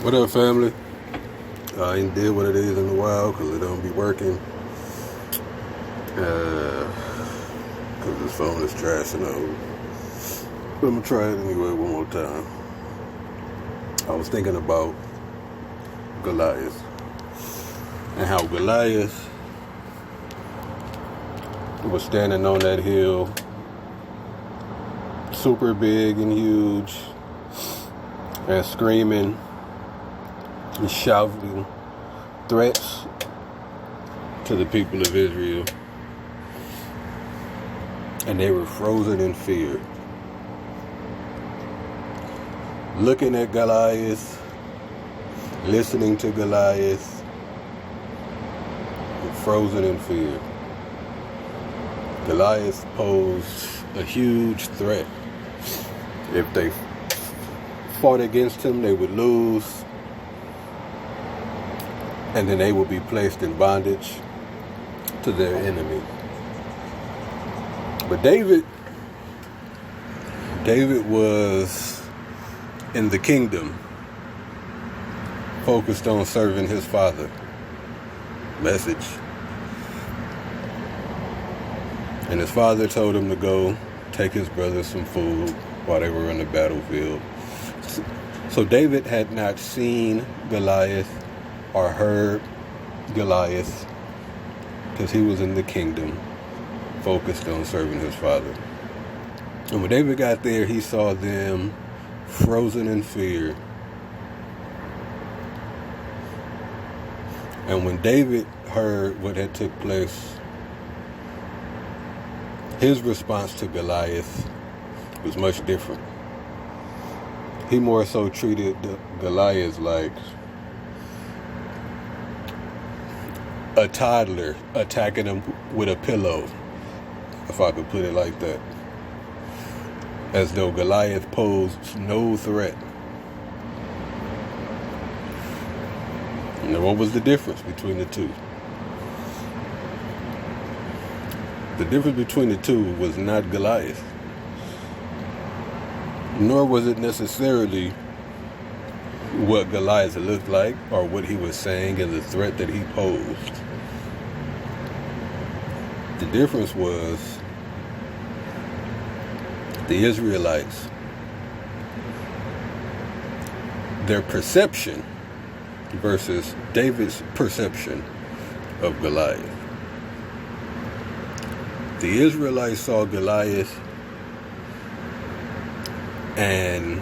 What up, family? I ain't did what it is in a while because it don't be working. Because this phone is trash and old. But I'm going to try it anyway one more time. I was thinking about Goliath and how Goliath was standing on that hill, super big and huge, and screaming and shouting threats to the people of Israel, and they were frozen in fear, looking at Goliath, listening to Goliath, frozen in fear. Goliath posed a huge threat. If they fought against him, they would lose, and then they would be placed in bondage to their enemy. But David was in the kingdom, focused on serving his father. Message. And his father told him to go take his brothers some food while they were on the battlefield. So David had not seen Goliath or heard Goliath because he was in the kingdom, focused on serving his father. And when David got there, he saw them frozen in fear. And when David heard what had took place, his response to Goliath was much different. He more so treated Goliath like a toddler attacking him with a pillow, if I could put it like that. As though Goliath posed no threat. And what was the difference between the two? The difference between the two was not Goliath, nor was it necessarily what Goliath looked like or what he was saying and the threat that he posed. The difference was the Israelites, their perception versus David's perception of Goliath. The Israelites saw Goliath and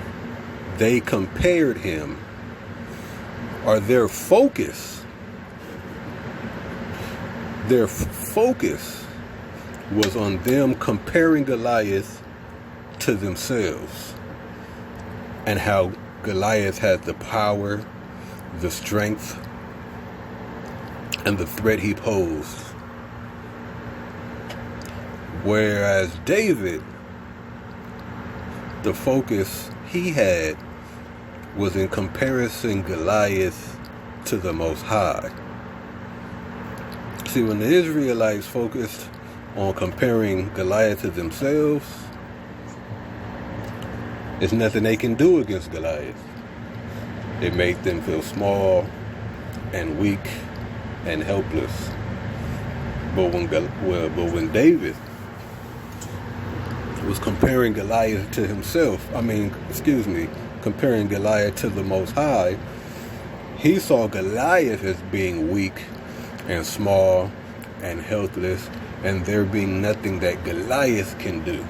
they compared him, or their focus was on them comparing Goliath to themselves and how Goliath had the power, the strength, and the threat he posed. Whereas David, the focus he had was in comparison Goliath to the Most High. See, when the Israelites focused on comparing Goliath to themselves, there's nothing they can do against Goliath. It made them feel small and weak and helpless. But when David was comparing Goliath to himself, comparing Goliath to the Most High, he saw Goliath as being weak and small and helpless, and there being nothing that Goliath can do.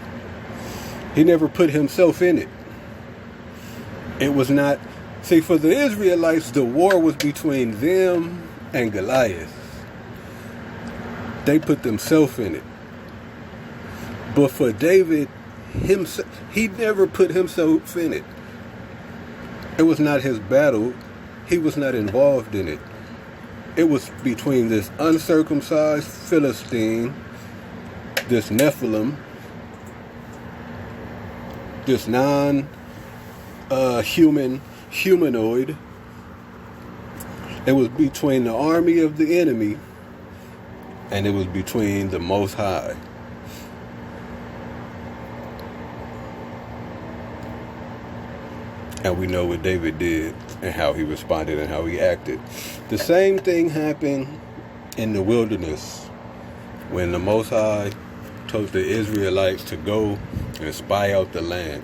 He never put himself in it. It was not, for the Israelites, the war was between them and Goliath. They put themselves in it. But for David, he never put himself in it. It was not his battle. He was not involved in it. It was between this uncircumcised Philistine, this Nephilim, this humanoid. It was between the army of the enemy, and it was between the Most High. And we know what David did and how he responded and how he acted. The same thing happened in the wilderness when the Most High told the Israelites to go and spy out the land.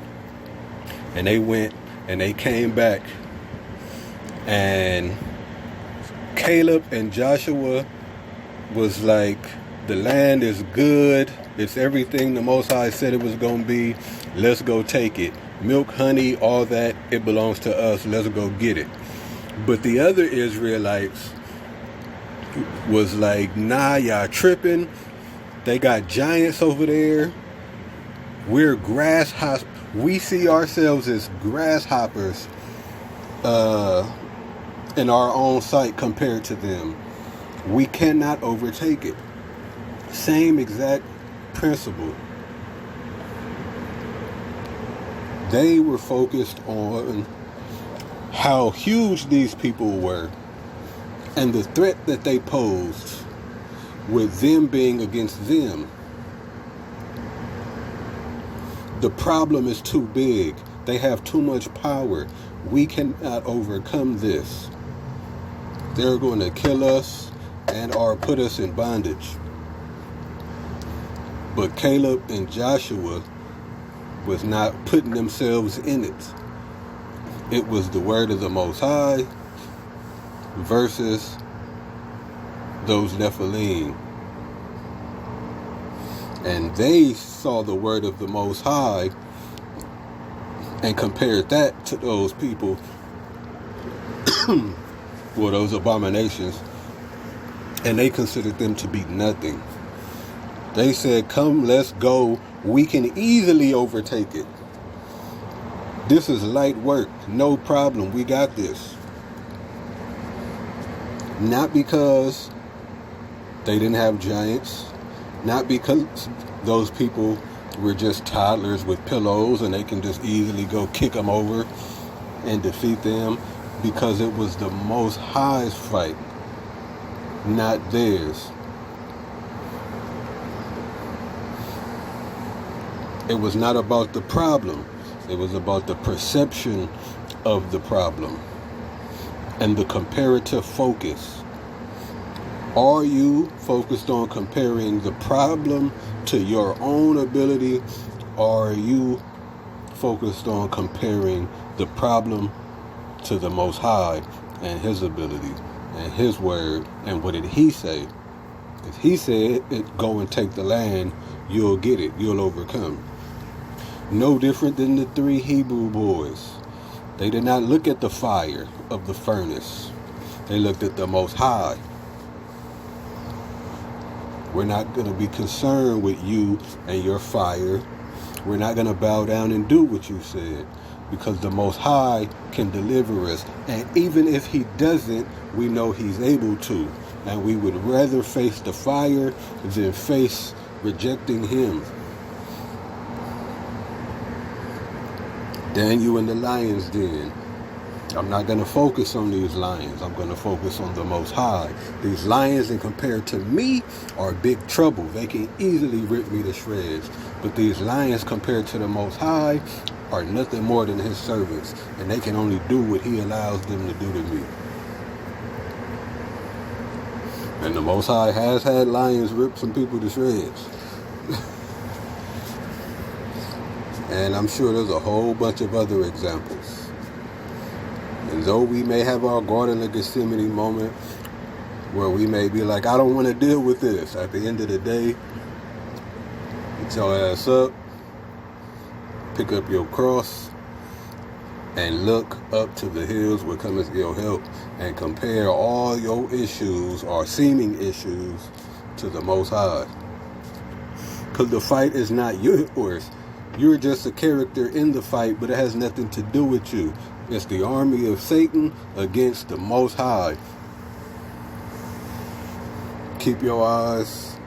And they went and they came back. And Caleb and Joshua was like, the land is good. It's everything the Most High said it was going to be. Let's go take it. Milk, honey, all that, it belongs to us. Let's go get it. But the other Israelites was like, nah, y'all tripping. They got giants over there. We're grasshoppers. We see ourselves as grasshoppers in our own sight compared to them. We cannot overtake it. Same exact principle. They were focused on how huge these people were and the threat that they posed, with them being against them. The problem is too big. They have too much power. We cannot overcome this. They're going to kill us and or put us in bondage. But Caleb and Joshua was not putting themselves in it. It was the word of the Most High versus those Nephilim. And they saw the word of the Most High and compared that to those people, well, those abominations, and they considered them to be nothing. They said, come, let's go. We can easily overtake it. This is light work. No problem. We got this. Not because they didn't have giants. Not because those people were just toddlers with pillows and they can just easily go kick them over and defeat them. Because it was the Most High's fight, not theirs. It was not about the problem. It was about the perception of the problem and the comparative focus. Are you focused on comparing the problem to your own ability, or are you focused on comparing the problem to the Most High and His ability and His word? And what did He say? If He said, go and take the land, you'll get it. You'll overcome. No different than the 3 Hebrew boys. They did not look at the fire of the furnace. They looked at the Most High. We're not going to be concerned with you and your fire. We're not going to bow down and do what you said, because the Most High can deliver us. And even if He doesn't, we know He's able to. And we would rather face the fire than face rejecting Him. Daniel in the lion's den. I'm not going to focus on these lions. I'm going to focus on the Most High. These lions, and compared to me, are big trouble. They can easily rip me to shreds. But these lions, compared to the Most High, are nothing more than His servants. And they can only do what He allows them to do to me. And the Most High has had lions rip some people to shreds. And I'm sure there's a whole bunch of other examples. And though we may have our Garden of Gethsemane moment where we may be like, I don't want to deal with this. At the end of the day, get your ass up, pick up your cross, and look up to the hills where cometh your help, and compare all your issues or seeming issues to the Most High. Because the fight is not yours. You're just a character in the fight, but it has nothing to do with you. It's the army of Satan against the Most High. Keep your eyes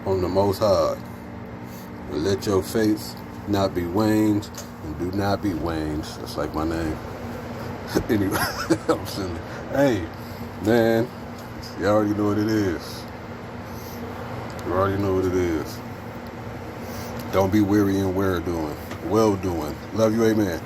on the Most High. And let your faith not be waned, and do not be waned. That's like my name. Anyway, I'm saying, hey, man, you already know what it is. You already know what it is. Don't be weary in well doing. Love you, amen.